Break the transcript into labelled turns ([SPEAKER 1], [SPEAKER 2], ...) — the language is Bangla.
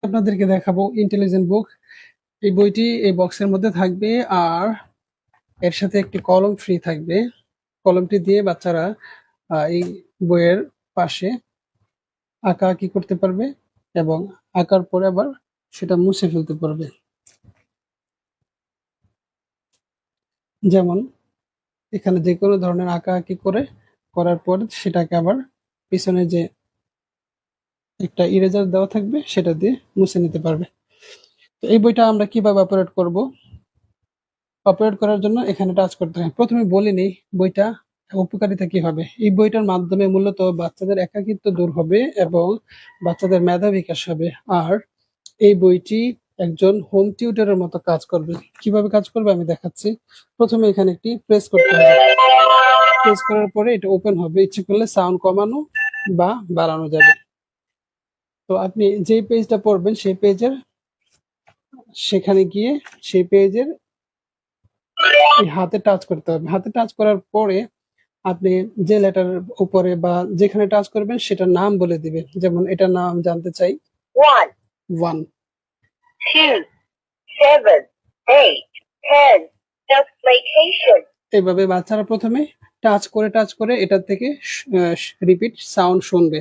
[SPEAKER 1] আপনাদেরকে দেখাবো ইন্টেলিজেন্ট বুক। এই বইটি এই বক্সের মধ্যে থাকবে, আর এর সাথে একটি কলম ফ্রি থাকবে। কলমটি দিয়ে বাচ্চারা এই বইয়ের পাশে আঁকাআঁকি করতে পারবে এবং আঁকার পরে আবার সেটা মুছে ফেলতে পারবে। যেমন এখানে যে কোনো ধরনের আঁকাআঁকি করার পর সেটাকে আবার পিছনে যে একটা ইরেজার দেওয়া থাকবে সেটা দিয়ে মুছে নিতে পারবে। তো এই বইটা আমরা কিভাবে অপারেট করব? অপারেট করার জন্য এখানে টাচ করতে হয়। প্রথমে বলে নেই বইটা উপকারিতা কি হবে। এই বইটার মাধ্যমে মূলত বাচ্চাদের একাকিত্ব দূর হবে এবং বাচ্চাদের মেধা বিকাশ হবে। আর এই বইটি একজন হোম টিউটরের মতো কাজ করবে। কিভাবে কাজ করবে আমি দেখাচ্ছি। প্রথমে এখানে একটি প্রেস করতে হবে। প্রেস করার পরে এটা ওপেন হবে। ইচ্ছে করলে সাউন্ড কমানো বা বাড়ানো যাবে। তো আপনি যেই পেজটা পড়বেন সেই পেজের সেখানে গিয়ে সেই পেজের হাতে টাচ করতে হবে। হাতে টাচ করার পরে আপনি যে লেটার উপরে বা যেখানে টাচ করবেন সেটার নাম বলে দিবে। যেমন এটার নাম জানতে চাই 1 2 7 8 10 duplication। এভাবে বাচ্চারা প্রথমে টাচ করে এটার থেকে রিপিট সাউন্ড শুনবে।